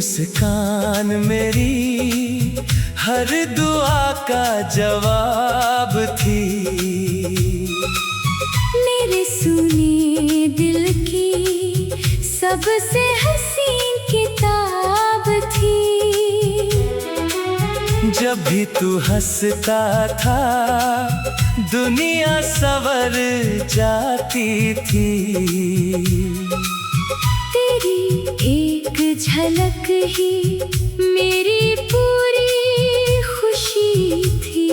मुस्कान मेरी हर दुआ का जवाब थी। मेरे सुने दिल की सबसे हसीन किताब थी। जब भी तू हंसता था दुनिया संवर जाती थी। तेरी एक झलक ही मेरी पूरी खुशी थी।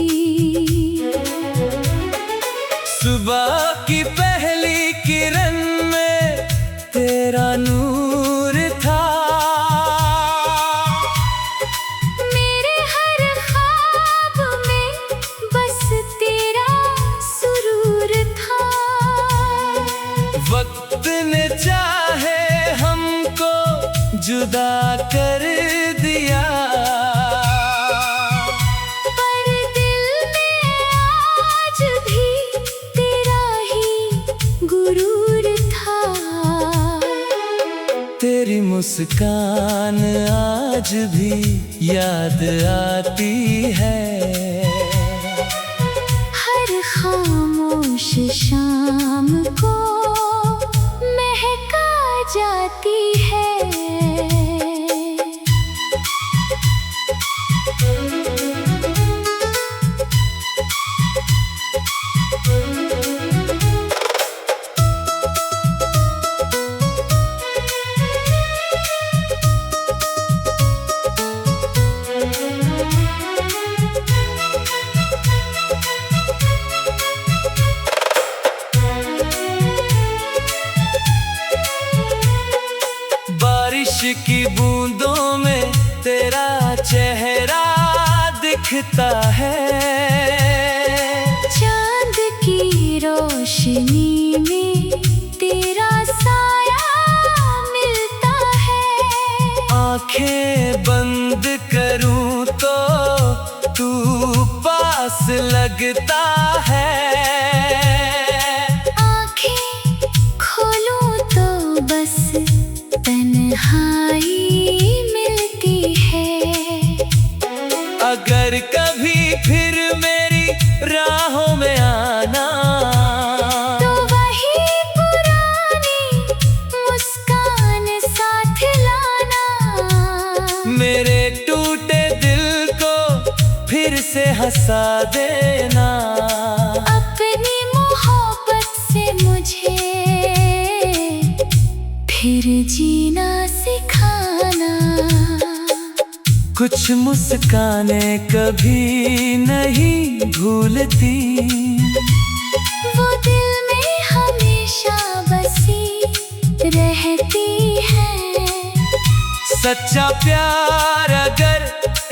सुबह की पहली किरण में तेरा नूर था। मेरे हर ख्वाब में बस तेरा सुरूर था। वक्त ने चाहे हमको जुदा कर दिया, पर दिल में आज भी तेरा ही गुरूर था। तेरी मुस्कान आज भी याद आती है। हर खामोश शाम को महका जाती है। बारिश की बूंदों में तेरा चेहरा दिखता है। चांद की रोशनी में तेरा साया मिलता है। आंखें बंद करूं तो तू पास लगता है। आंखें खोलूं तो बस तन्हाई मिलती है। अगर कभी फिर मेरी राहों में आना तो वही पुरानी मुस्कान साथ लाना। मेरे टूटे दिल को फिर से हंसा देना। अपनी मोहब्बत से मुझे फिर जीना सिखाना। कुछ मुस्कानें कभी नहीं भूलती, वो दिल में हमेशा बसी रहती है। सच्चा प्यार अगर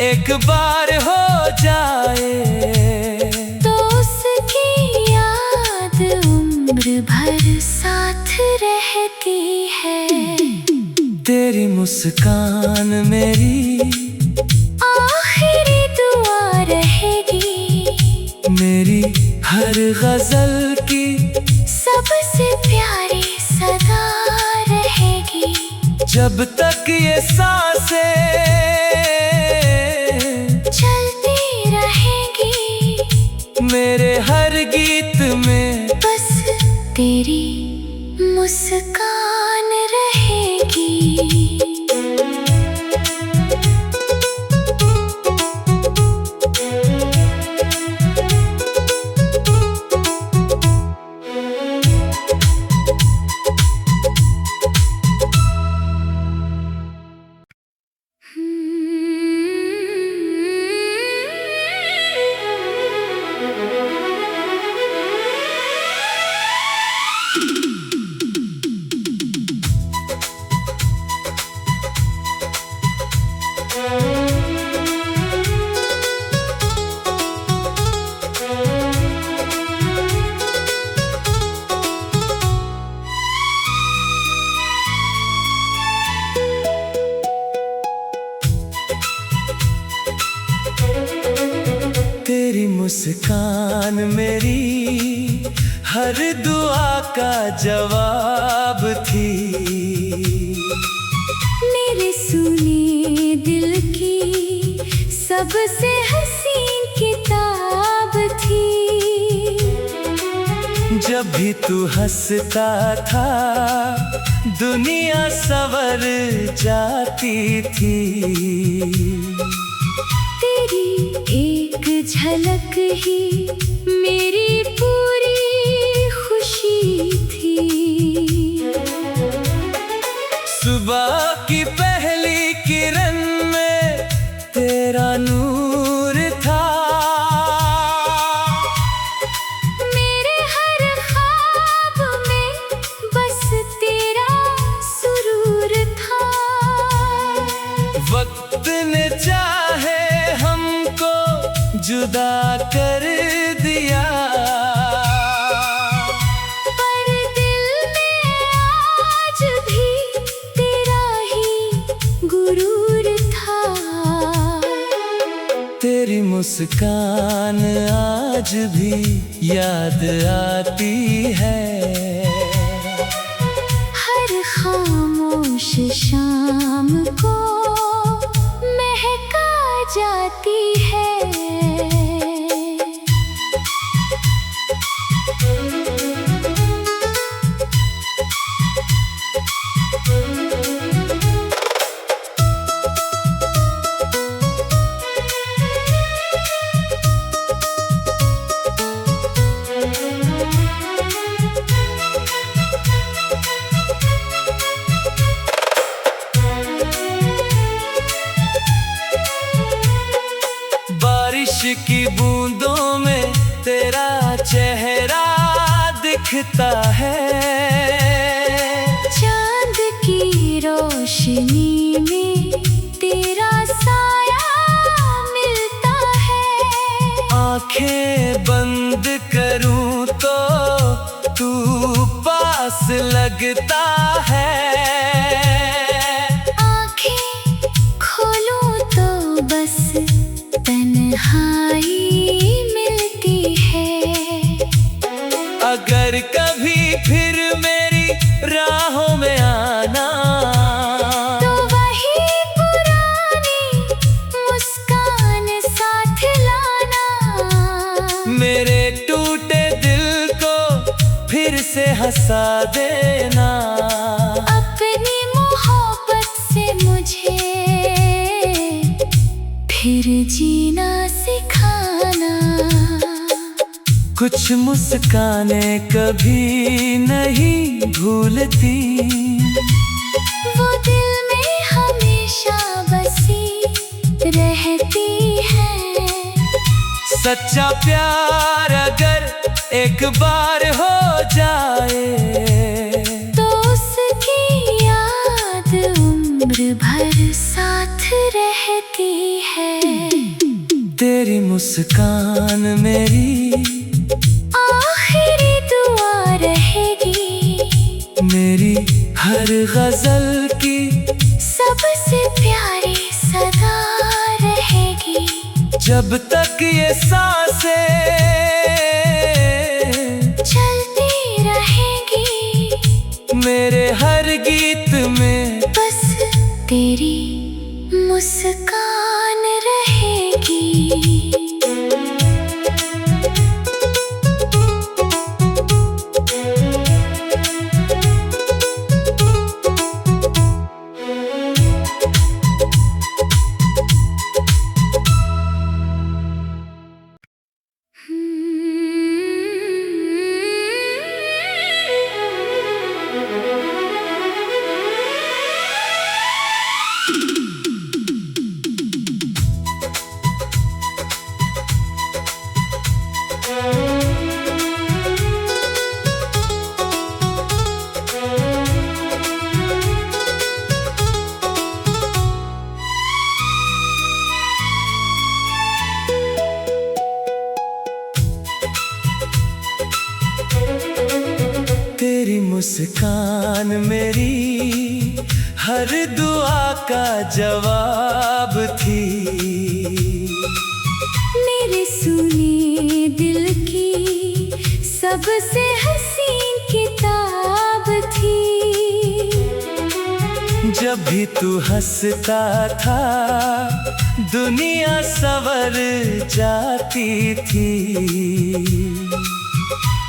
एक बार हो जाए तो उसकी याद उम्र भर साथ रहती है। तेरी मुस्कान मेरी आखिरी दुआ रहेगी। मेरी हर गजल की सबसे प्यारी सदा रहेगी। जब तक ये सांसें चलती रहेगी मेरे हर गीत में बस तेरी मुस्कान रहेगी। तेरी मुस्कान मेरी हर दुआ का जवाब थी। मेरे सुने सबसे हसीन किताब थी। जब भी तू हंसता था दुनिया संवर जाती थी। तेरी एक झलक ही मेरी पूरी खुशी थी। सुबह की पहली किरण में तेरा नूर था। मेरे हर ख्वाब में बस तेरा सुरूर था। वक्त ने चाहे हमको जुदा कर दिया, पर दिल में आज भी तेरा ही गुरूर था। तेरी मुस्कान आज भी याद आती है। हर खामोश शाम को महका जाती है। बारिश की बूंदों में तेरा चेहरा दिखता है। चांद की रोशनी में तेरा साया मिलता है। आंखें बंद करूं तो तू पास लगता है। आंखें खोलूं तो बस तन्हाई मिलती है। अगर कभी फिर मेरी राहों में आना तो वही पुरानी मुस्कान साथ लाना। मेरे टूटे दिल को फिर से हंसा देना। अपनी मोहब्बत से मुझे फिर जीना सिखाना। कुछ मुस्कानें कभी नहीं भूलती, वो दिल में हमेशा बसी रहती है। सच्चा प्यार अगर एक बार हो जाए तो उसकी याद उम्र भर साथ रहती है। तेरी मुस्कान मेरी आखिरी दुआ रहेगी। मेरी हर गजल की सबसे प्यारी सदा रहेगी। जब तक ये सांसें चलती रहेगी मेरे हर गीत में बस तेरी मुस्कान रहेगी। तेरी मुस्कान मेरी हर दुआ का जवाब थी। मेरे सुने दिल की सबसे हसीन किताब थी। जब भी तू हंसता था दुनिया संवर जाती थी।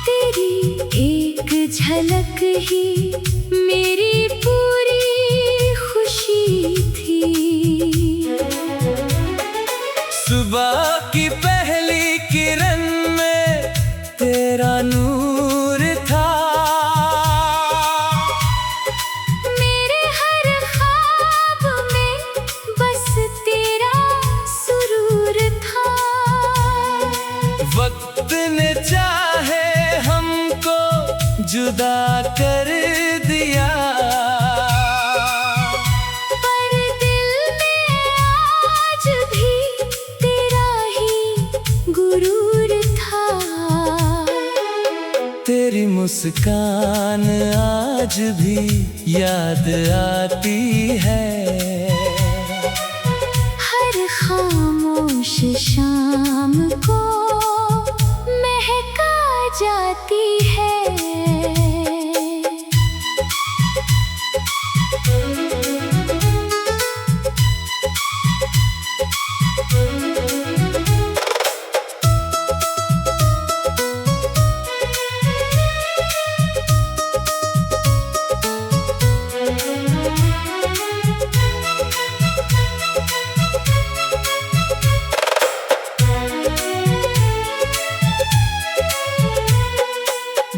तेरी एक झलक ही मेरी पूरी खुशी थी। सुबह की पहली किरण में तेरा नूर था। मेरे हर ख्वाब में बस तेरा सुरूर था। वक्त ने चाहे हमको जुदा कर दिया, पर दिल में आज भी तेरा ही गुरूर था। तेरी मुस्कान आज भी याद आती है। हर खामोश शाम को महका जाती है।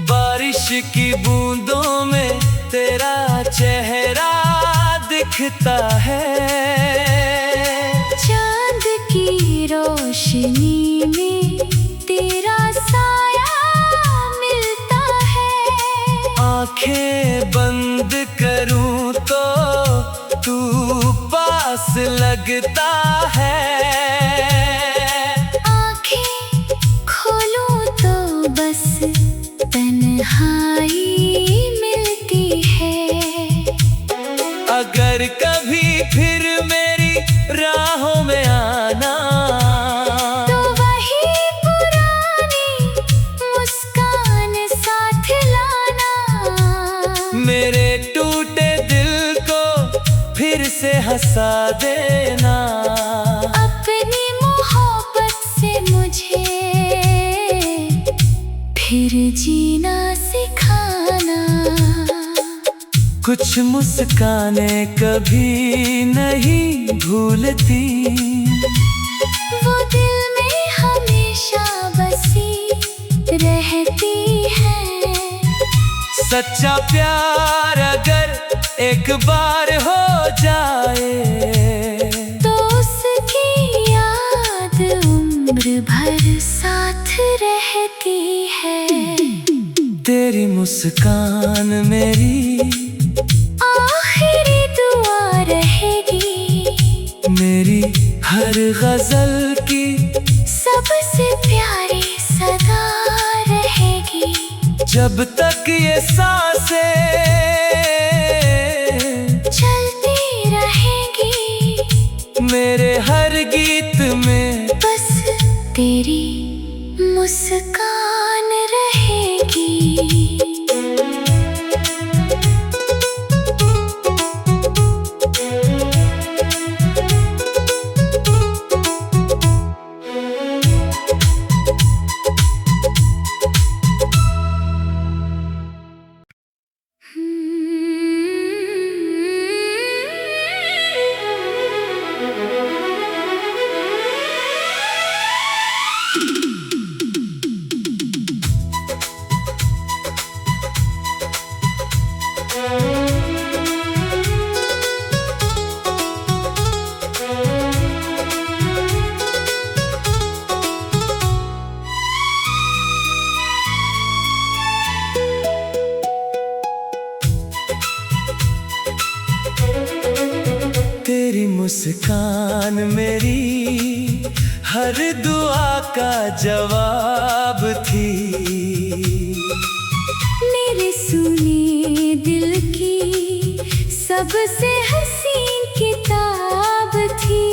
बारिश की बूंदों में तेरा चेहरा दिखता है। चांद की रोशनी में तेरा साया मिलता है। आंखें बंद करूं तो तू पास लगता है। आंखें खोलूं तो बस तन्हाई मिलती है। अगर कभी फिर मेरी राहों में आना तो वही पुरानी मुस्कान साथ लाना। मेरे टूटे दिल को फिर से हंसा देना। अपनी मोहब्बत से मुझे फिर जीना सिखाना। कुछ मुस्कानें कभी नहीं भूलती, वो दिल में हमेशा बसी रहती है। सच्चा प्यार अगर एक बार हो जाए तो उसकी याद उम्र भर साथ रहती है। तेरी मुस्कान मेरी आखिरी दुआ रहेगी। मेरी हर गजल की सबसे प्यारी सदा रहेगी। जब तक ये सांसें चलती रहेगी मेरे हर गीत में बस तेरी मुस्कान रहेगी। तेरी मुस्कान मेरी हर दुआ का जवाब थी। मेरे सुने दिल की सबसे हसीन किताब थी।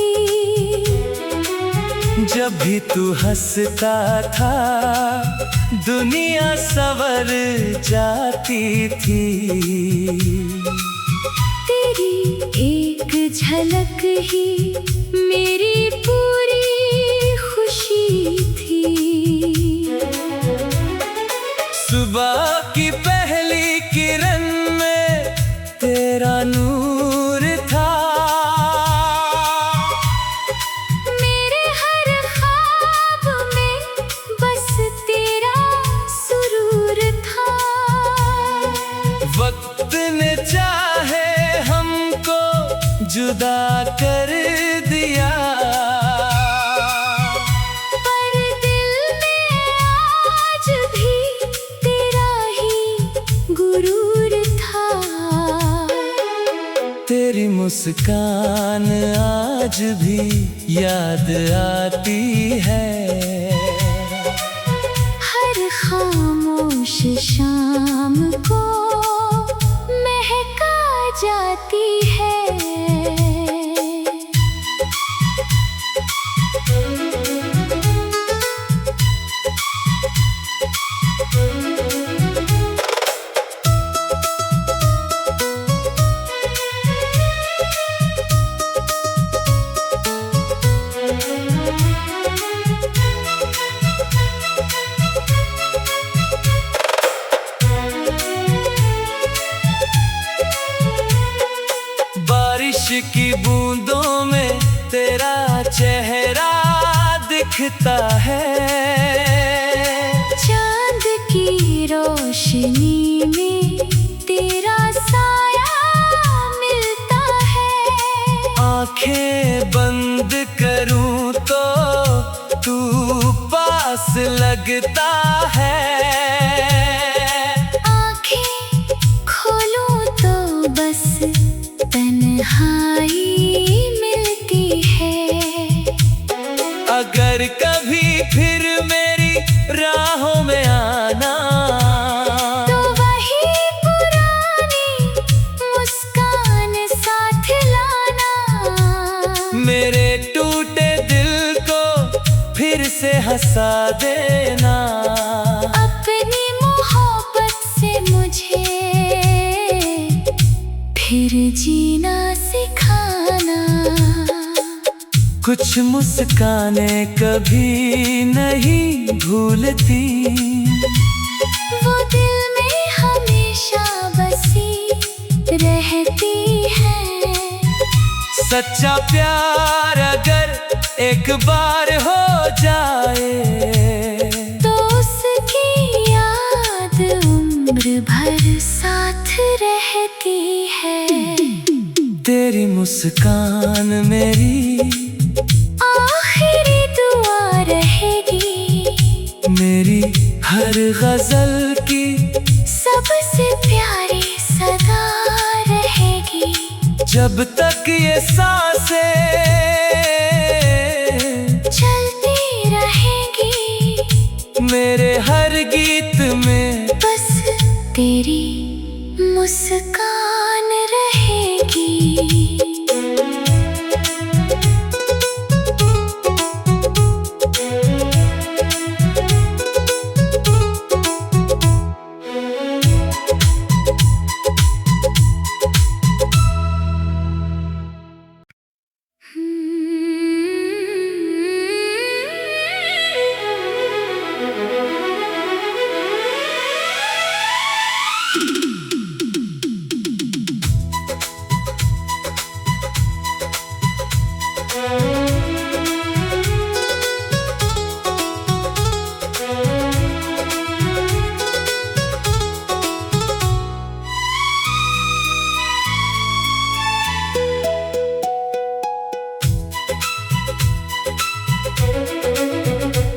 जब भी तू हंसता था दुनिया संवर जाती थी। तेरी झलक ही मेरी पूरी खुशी थी। सुबह की पहली किरण में तेरा नूर था, मेरे हर ख्वाब में बस तेरा सुरूर था। वक्त ने चाहे हमको जुदा कर दिया, पर दिल में आज भी तेरा ही गुरूर था। तेरी मुस्कान आज भी याद आती है, हर खामोश शाम को महका जाती है। बारिश की बूंदों में तेरा चेहरा दिखता है, चांद की रोशनी में तेरा साया मिलता है। आंखें बंद करूं तो तू पास लगता है, आंखें खोलूं तो बस तन्हाई मिलती है। अगर कभी फिर मेरी राहों में आना तो वही पुरानी मुस्कान साथ लाना, मेरे टूटे दिल को फिर से हंसा देना, अपनी मोहब्बत से मुझे फिर जीना सिखाना। कुछ मुस्कानें कभी नहीं भूलती, वो दिल में हमेशा बसी रहती है। सच्चा प्यार अगर एक बार हो जाए तो उसकी याद उम्र भर साथ रहती है। तेरी मुस्कान मेरी आखिरी दुआ रहेगी, मेरी हर गजल की सबसे प्यारी सदा रहेगी। जब तक ये सांसें चलती रहेगी, मेरे हर गीत में बस तेरी मुस्कान रहेगी।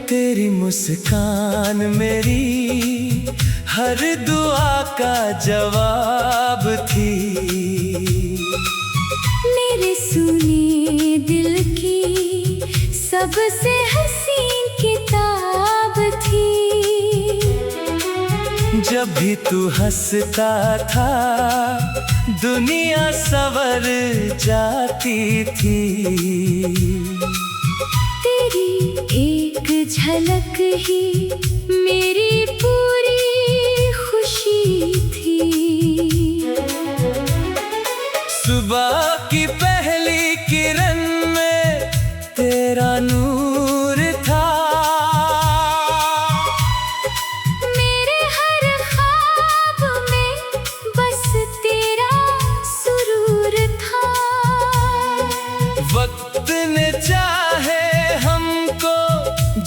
तेरी मुस्कान मेरी हर दुआ का जवाब थी, मेरे सुने दिल की सबसे हसीन किताब थी। जब भी तू हंसता था दुनिया संवर जाती थी, तेरी एक झलक ही मेरी पूरी खुशी थी। सुबह की पहली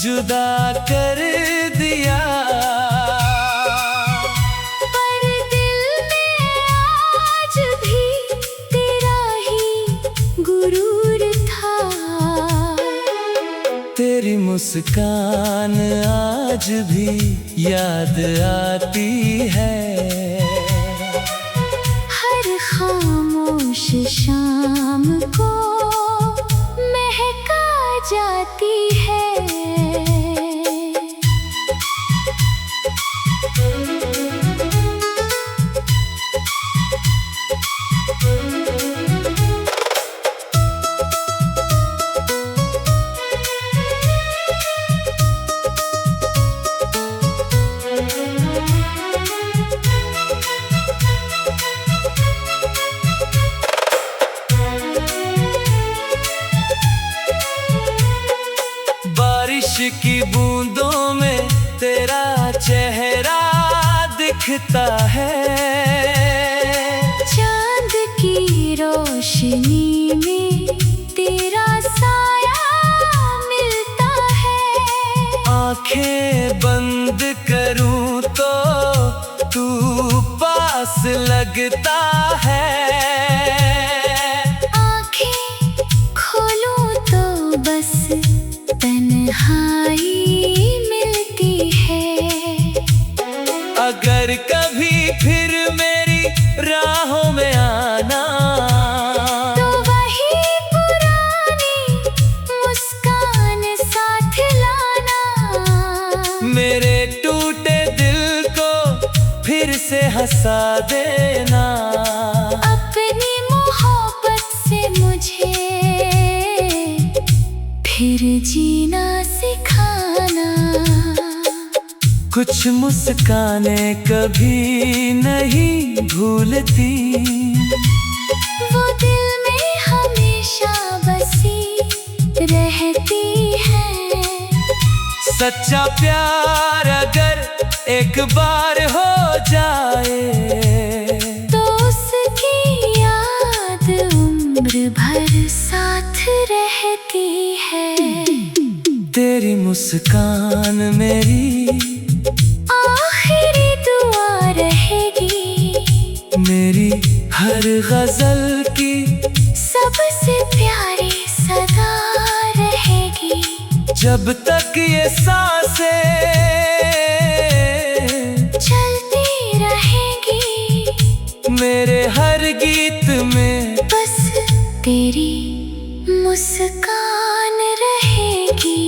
जुदा कर दिया। पर दिल में आज भी तेरा ही गुरूर था। तेरी मुस्कान आज भी याद आती है। हर खामोश शाम को महका जाती है। बारिश की बूंदों में तेरा चेहरा दिखता है। चांद की रोशनी में तेरा साया मिलता है। आंखें बंद करूं तो तू पास लगता है। आंखें खोलूं तो बस तन्हाई मिलती है। अगर कभी फिर मेरी राहों में आना तो वही पुरानी मुस्कान साथ लाना। मेरे टूटे दिल को फिर से हंसा देना। अपनी मोहब्बत से मुझे फिर जीना सिखाना। कुछ मुस्कानें कभी नहीं भूलती। वो दिल में हमेशा बसी रहती है। सच्चा प्यार अगर एक बार हो जाए तो उसकी याद उम्र भर साथ रहती है। तेरी मुस्कान मेरी आखिरी दुआ रहेगी। मेरी हर गजल की सबसे प्यारी सदा रहेगी। जब तक ये सांसें चलती रहेगी। मेरे हर गीत में बस तेरी मुस्कान रहेगी।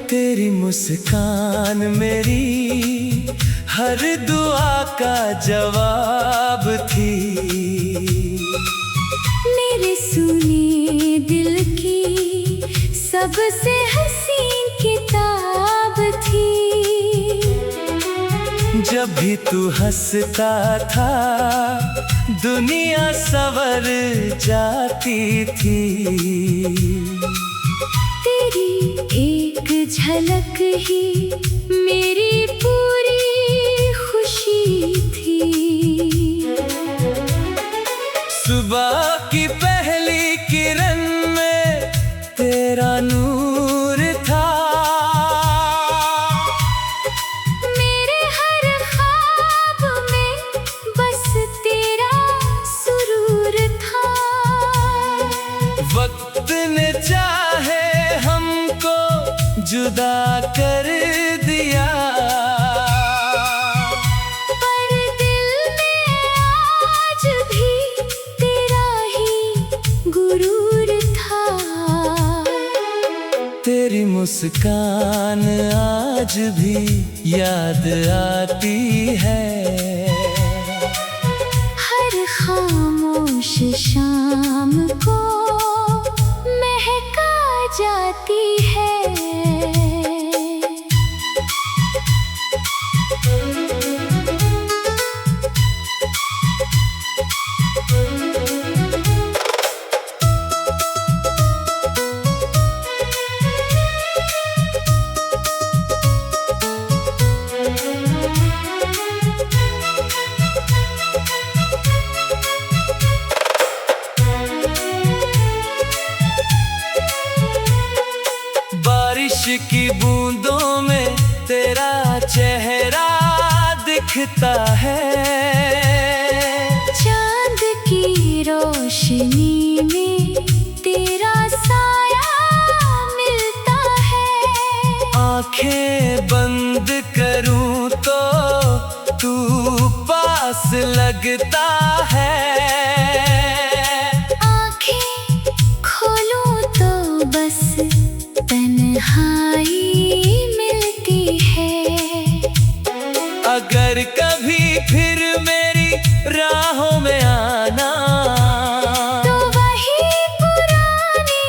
तेरी मुस्कान मेरी हर दुआ का जवाब थी। मेरे सुने दिल की सबसे हसीन किताब थी। जब भी तू हंसता था दुनिया संवर जाती थी। तेरी एक झलक ही मेरी पूरी खुशी थी। सुबह की पहली किरण में तेरा नूर था। मेरे हर ख्वाब में बस तेरा सुरूर था। वक्त ने चाहे हमको जुदा कर दिया। पर दिल में आज भी तेरा ही मुस्कान आज भी याद आती है। हर खामोश शाम को महका जाती है। बारिश की बूंदों में तेरा चेहरा दिखता है। चांद की रोशनी में तेरा साया मिलता है। आंखें बंद करूं तो तू पास लगता है। आंखें खोलूं तो बस तन्हाई मिलती है। अगर कभी फिर मेरी राहों में आना तो वही पुरानी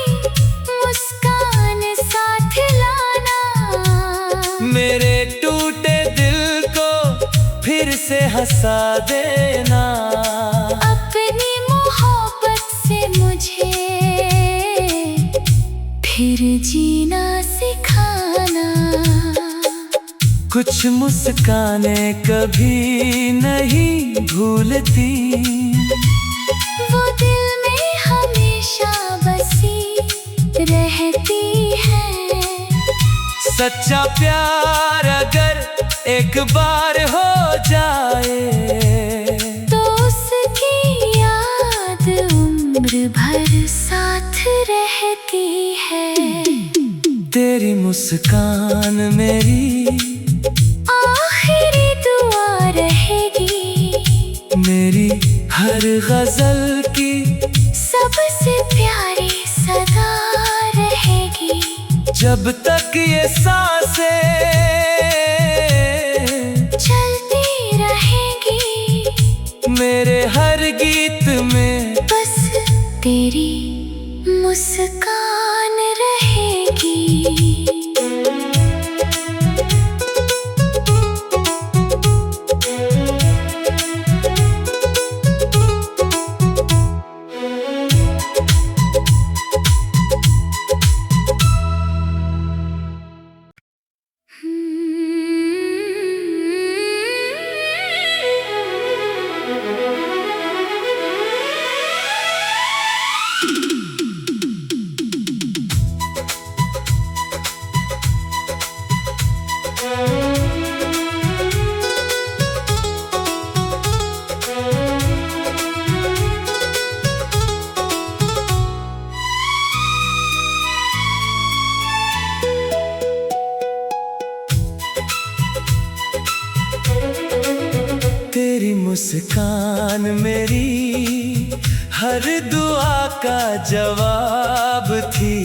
मुस्कान साथ लाना। मेरे टूटे दिल को फिर से हंसा देना। अपनी मोहब्बत से मुझे फिर जीना सिखाना। कुछ मुस्कानें कभी नहीं भूलती, वो दिल में हमेशा बसी रहती है। सच्चा प्यार अगर एक बार हो जाए तो उसकी याद उम्र भर साथ रहती है। तेरी मुस्कान मेरी आखिरी दुआ रहेगी। मेरी हर गजल की सबसे प्यारी सदा रहेगी। जब तक ये सांसें चलती रहेगी मेरे हर गीत में बस तेरी मुस्कान रहेगी। तेरी मुस्कान मेरी हर दुआ का जवाब थी।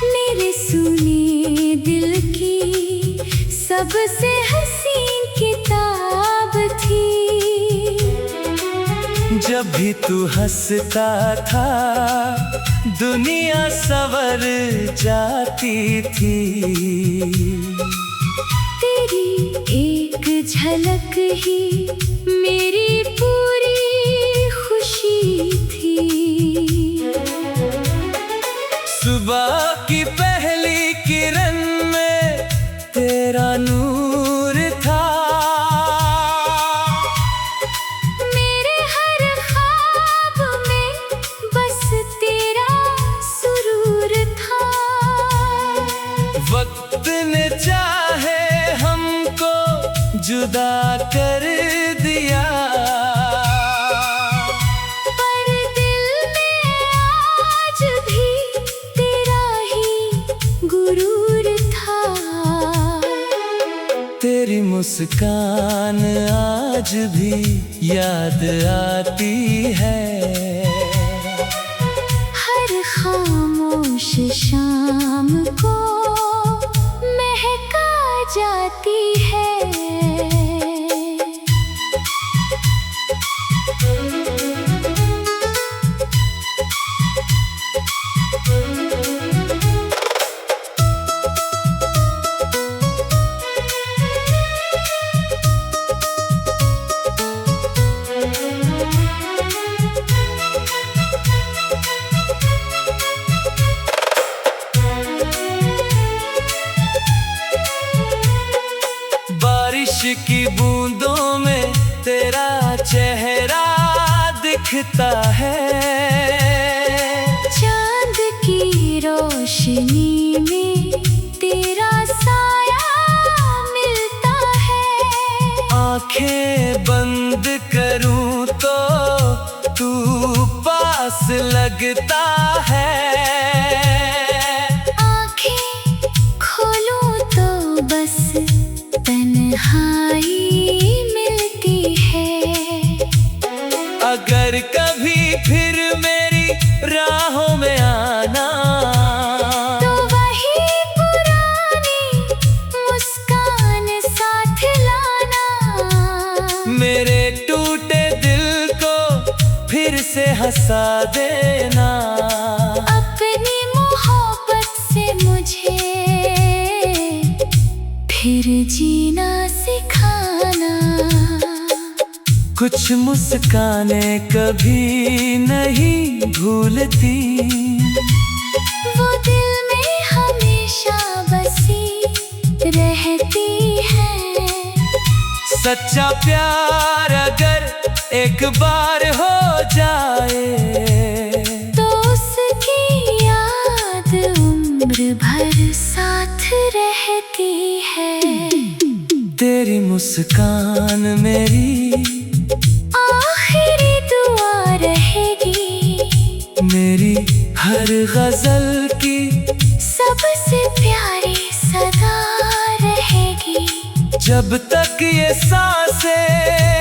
मेरे सुने दिल की सबसे हसीन किताब थी। जब भी तू हंसता था दुनिया संवर जाती थी। तेरी एक झलक ही मेरी पूरी खुशी थी। सुबह की पहली किरण में तेरा नूर था। मेरे हर ख्वाब में बस तेरा सुरूर था। वक्त ने चाहे हमको जुदा कर दिया, पर दिल में आज भी तेरा ही गुरूर था। तेरी मुस्कान आज भी याद आती है। हर खामोश शाम को महका जाती है। बारिश की बूंदों में तेरा चेहरा दिखता है। चांद की रोशनी में तेरा साया मिलता है। आंखें बंद करूं तो तू पास लगता है। आंखें खोलूं तो बस तन्हाई मिलती है। अगर कभी फिर मेरी राहों में आना तो वही पुरानी मुस्कान साथ लाना। मेरे टूटे दिल को फिर से हंसा देना। अपनी मोहब्बत से मुझे फिर जीना सिखाना। कुछ मुस्कानें कभी नहीं भूलती, वो दिल में हमेशा बसी रहती है। सच्चा प्यार अगर एक बार हो जाए तो उसकी याद उम्र भर साथ रहती है। तेरी मुस्कान मेरी आखिरी दुआ रहेगी। मेरी हर गजल की सबसे प्यारी सदा रहेगी। जब तक ये सांसें